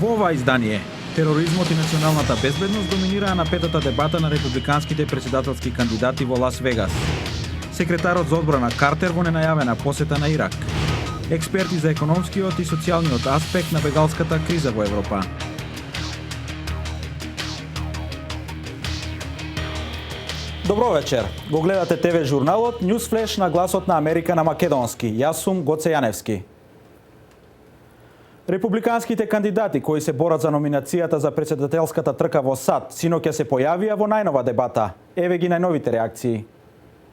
Во ова издание, тероризмот и националната безбедност доминираа на петата дебата на републиканските председателски кандидати во Лас Вегас. Секретарот за одбрана Картер во ненајавена посета на Ирак. Експерти за економскиот и социјалниот аспект на бегалската криза во Европа. Добро вечер. Го гледате ТВ журналот Newsflash на гласот на Америка на македонски. Јас сум Гоце Јаневски. Републиканските кандидати кои се борат за номинацијата за председателската трка во САД синоќа се појавија во најнова дебата. Еве ги најновите реакции.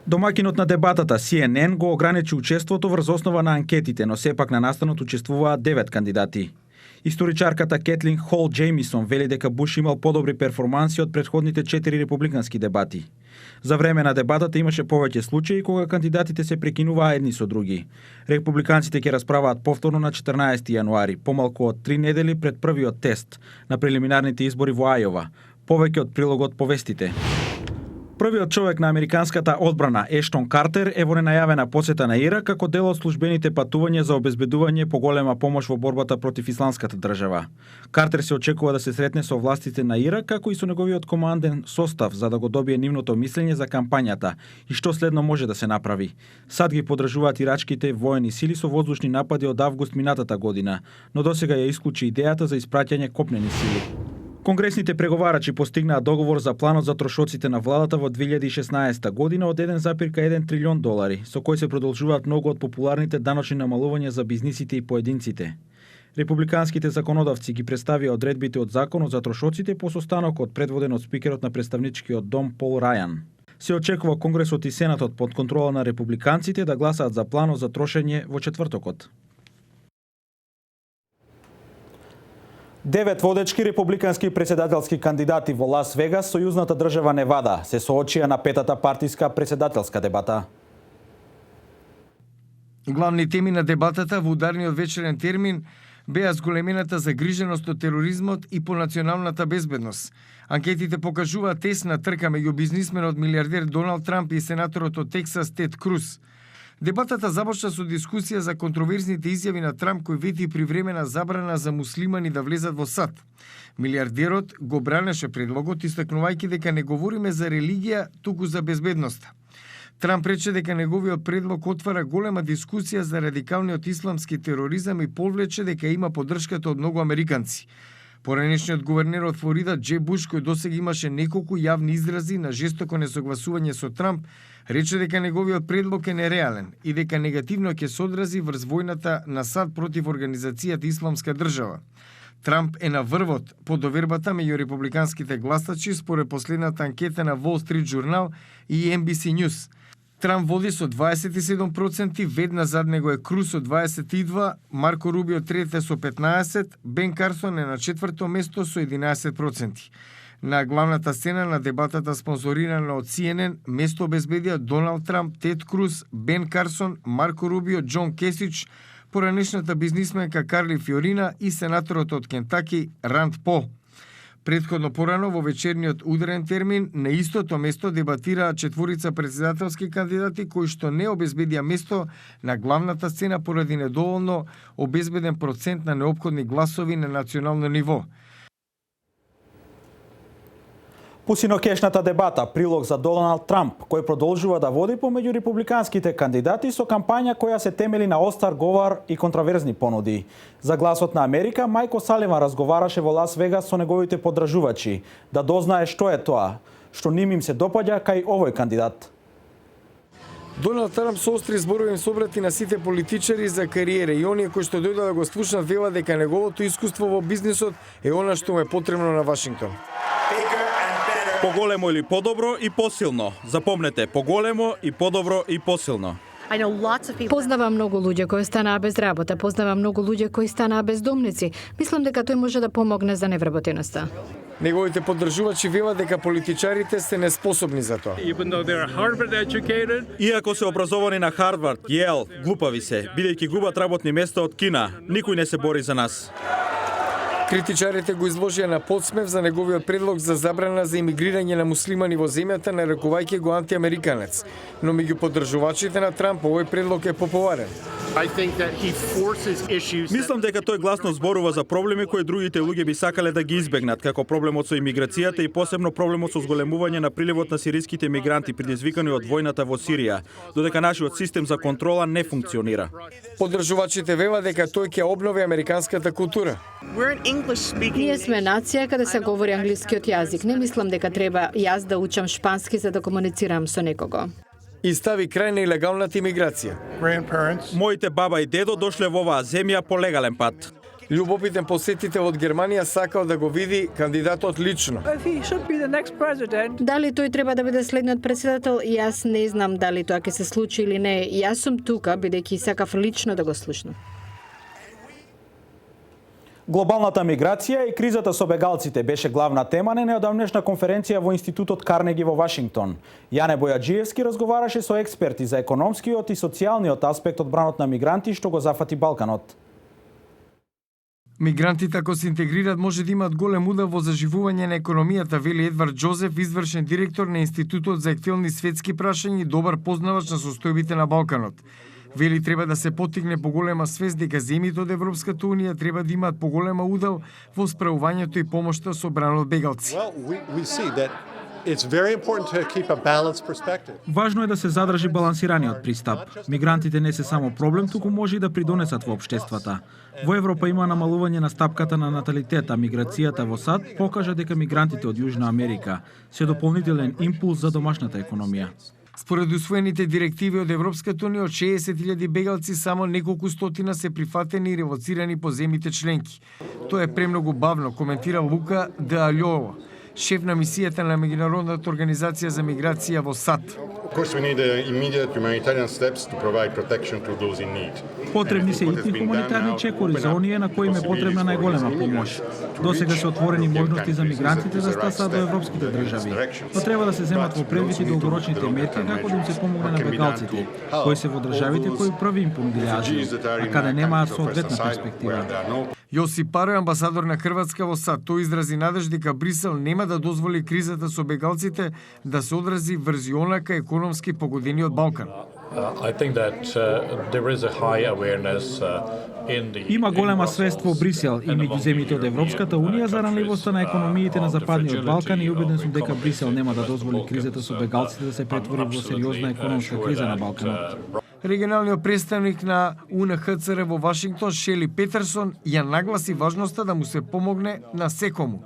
Домакинот на дебатата CNN го ограничи учеството врз основа на анкетите, но сепак на настанот учествуваат 9 кандидати. Историчарката Кетлин Хол Джеймисон вели дека Буш имал подобри перформанси од претходните 4 републикански дебати. За време на дебатата имаше повеќе случаи кога кандидатите се прекинуваа едни со други. Републиканците ќе расправаат повторно на 14 јануари, помалку од 3 недели пред првиот тест на прелиминарните избори во Ајова. Повеќе од прилогот по вестите. Првиот човек на американската одбрана Ештон Картер е во ненајавена посета на Ирак како дел од службените патувања за обезбедување поголема помош во борбата против исламската држава. Картер се очекува да се сретне со властите на Ирак како и со неговиот команден состав за да го добие нивното мислење за кампањата и што следно може да се направи. САД ги подржуваат ирачките воени сили со воздушни напади од август минатата година, но досега ја исклучи идејата за испраќање копнени сили. Конгресните преговарачи постигнаа договор за планот за трошоците на владата во 2016 година од 1,1 трилион долари, со кој се продолжуваат многу од популарните даночни намалувања за бизнисите и поединците. Републиканските законодавци ги представија одредбите од законот за трошоците по состанокот предводен од спикерот на представничкиот дом Пол Рајан. Се очекува Конгресот и Сенатот под контрола на републиканците да гласаат за планот за трошење во четвртокот. 9 водечки републикански председателски кандидати во Лас Вегас, сојузната држава Невада, се соочија на петата партиска председателска дебата. Главни теми на дебатата во ударниот вечерен термин беа зголемената загриженост од тероризмот и по националната безбедност. Анкетите покажуваат тесна трка меѓу бизнисменот милиардер Доналд Трамп и сенаторот од Тексас Тед Круз. Дебатата започна со дискусија за контроверзните изјави на Трамп кој вети привремена забрана за муслимани да влезат во САД. Милиардерот го бранеше предлогот истакнувајќи дека не говориме за религија, туку за безбедноста. Трамп рече дека неговиот предлог отвара голема дискусија за радикалниот исламски тероризам и повлече дека има поддршката од многу американци. Поранешниот гувернер од Флорида Дж. Буш, кој досега имаше неколку јавни изрази на жестоко несогласување со Трамп, рече дека неговиот предлог е нереален и дека негативно ќе се одрази врз војната на САД против организацијата Исламска држава. Трамп е на врвот по довербата меѓу републиканските гласачи според последната анкета на Wall Street Journal и NBC News. Трамп води со 27%, ведна зад него е Круз со 22%, Марко Рубио трете со 15%, Бен Карсон е на четврто место со 11%. На главната сцена на дебатата спонсорирана од CNN, место обезбедија Доналд Трамп, Тед Круз, Бен Карсон, Марко Рубио, Џон Кесич, поранешната бизнисменка Карли Фиорина и сенаторот од Кентаки Ранд Пол. Претходно порано во вечерниот ударен термин на истото место дебатираа четворица председателски кандидати кои што не обезбедија место на главната сцена поради недоволно обезбеден процент на неопходни гласови на национално ниво. По синокешната дебата, прилог за Доналд Трамп, кој продолжува да води помеѓу републиканските кандидати со кампања која се темели на остар говор и контраверзни понуди. За гласот на Америка, Мајко Саливан разговараше во Лас Вегас со неговите поддржувачи, да дознае што е тоа, што ним им се допаѓа кај овој кандидат. Доналд Трамп со остри зборови им се обрати на сите политичари за кариера и оние кои што дојдоа да го слушнат вела дека неговото искуство во бизнисот е она што му е потребно на Вашингтон. Поголемо или подобро и посилно. Запомнете, поголемо и подобро и посилно. Познавам многу луѓе кои станаа без работа, познавам многу луѓе кои станаа бездомници. Мислам дека тој може да помогне за невработеноста. Неговите поддржувачи велат дека политичарите се неспособни за тоа. Иако се образовани на Харвард, Јел, глупави се, бидејќи губат работни места од Кина, никој не се бори за нас. Критичарите го изложија на подсмев за неговиот предлог за забрана за имигрирање на муслимани во земјата, нарекувајќи го антиамериканец. Но меѓу поддржувачите на Трамп овој предлог е популарен. Мислам дека тој гласно зборува за проблеми кои другите луѓе би сакале да ги избегнат, како проблемот со имиграцијата и посебно проблемот со зголемување на приливот на сириските мигранти предизвикани од војната во Сирија, додека нашиот систем за контрола не функционира. Поддржувачите велат дека тој ќе обнови американската култура. Ние сме нација каде се говори англискиот јазик. Не мислам дека треба јас да учам шпански за да комуницирам со некого. И стави крај на илегалната имиграција. Моите баба и дедо дошле во оваа земја по легален пат. Љубопитен посетител од Германија сакал да го види кандидатот лично. Дали тој треба да биде следниот председател, јас не знам дали тоа ќе се случи или не. Јас сум тука бидејќи сакав лично да го слушнам. Глобалната миграција и кризата со бегалците беше главна тема на неодамнешна конференција во Институтот Карнеги во Вашингтон. Јане Бојаджиевски разговараше со експерти за економскиот и социјалниот аспект од бранот на мигранти што го зафати Балканот. Мигрантите ако се интегрират може да имаат голем удел во заживување на економијата, вели Едвард Джозеф, извршен директор на Институтот за актуелни светски прашања и добар познавач на состојбите на Балканот. Вели треба да се поттикне поголема свест дека земјите од Европската унија треба да имаат поголема удел во справувањето и помошта со бранот бегалци. Важно е да се задржи балансираниот пристап. Мигрантите не се само проблем, туку може и да придонесат во општествата. Во Европа има намалување на стапката на наталитет, а миграцијата во САД покажа дека мигрантите од Јужна Америка се дополнителен импулс за домашната економија. Според усвоените директиви од Европската унија, од 60.000 бегалци само неколку стотина се прифатени и релоцирани по земјите членки. Тоа е премногу бавно, коментира Лука Де Алјово, шеф на мисијата на Меѓународната организација за миграција во САД. Потребни се итни хуманитарни чекори за оние на кои им е потребна најголема помош. Досега се отворени можности за мигрантите да стасаат до европските држави, но треба да се земат во предвид и долгорочните мерки како да им се помогне на бегалците, кои се во државите кои први им понудиле азил, а каде немаат соодветна перспектива. Јосип Паро, амбасадор на Хрватска во САД, тој изрази надеж дека Брисел нема да дозволи кризата со бегалците да се одрази врз онака економски погодени од Балкан. Има голема свест во Брисел и меѓу земјите од Европската унија за ранливоста на економиите на Западниот Балкан и убеден сум дека Брисел нема да дозволи кризата со бегалците да се претвори во сериозна економска криза на Балканот. Регионалниот представник на УНХЦР во Вашингтон, Шели Петерсон, ја нагласи важноста да му се помогне на секому.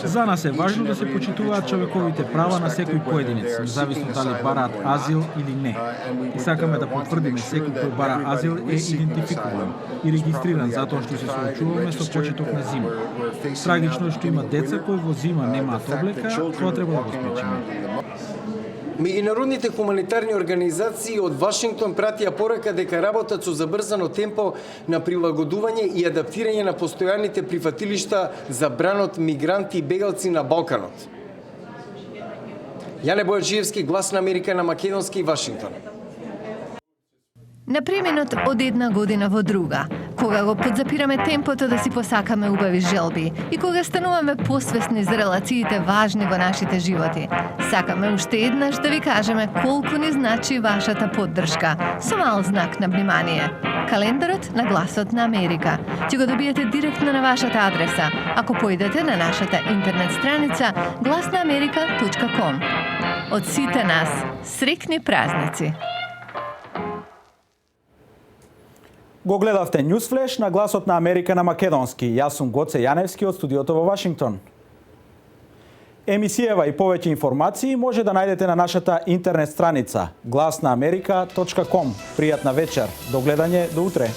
За нас е важно да се почитуваат човековите права на секој поединец, независно дали бараат азил или не. И сакаме да потврдиме секој кој бара азил е идентификуван и регистриран затоа што се соочуваме со почеток на зима. Трагично е што има деца кои во зима немаат облека, тоа треба да го спречиме. Меѓународните хуманитарни организации од Вашингтон пратија порака дека работат со забрзано темпо на прилагодување и адаптирање на постојаните прифатилишта за бранот мигранти и бегалци на Балканот. Јане Бојаджиевски, Глас на Америка на Македонски и Вашингтон. На преминот од една година во друга, кога го подзапираме темпото да си посакаме убави желби и кога стануваме посвесни за релациите важни во нашите животи, сакаме уште еднаш да ви кажеме колку ни значи вашата поддршка, со мал знак на внимание. Календарот на Гласот на Америка. Ќе го добиете директно на вашата адреса, ако поидете на нашата интернет страница glasnaamerika.com. Од сите нас, срекни празници! Го гледавте Ньюсфлеш на Гласот на Америка на Македонски. Јас сум Гоце Јаневски од студиото во Вашингтон. Емисијава и повеќе информации може да најдете на нашата интернет страница glasnaamerika.com. Пријатна вечер. До гледање до утре.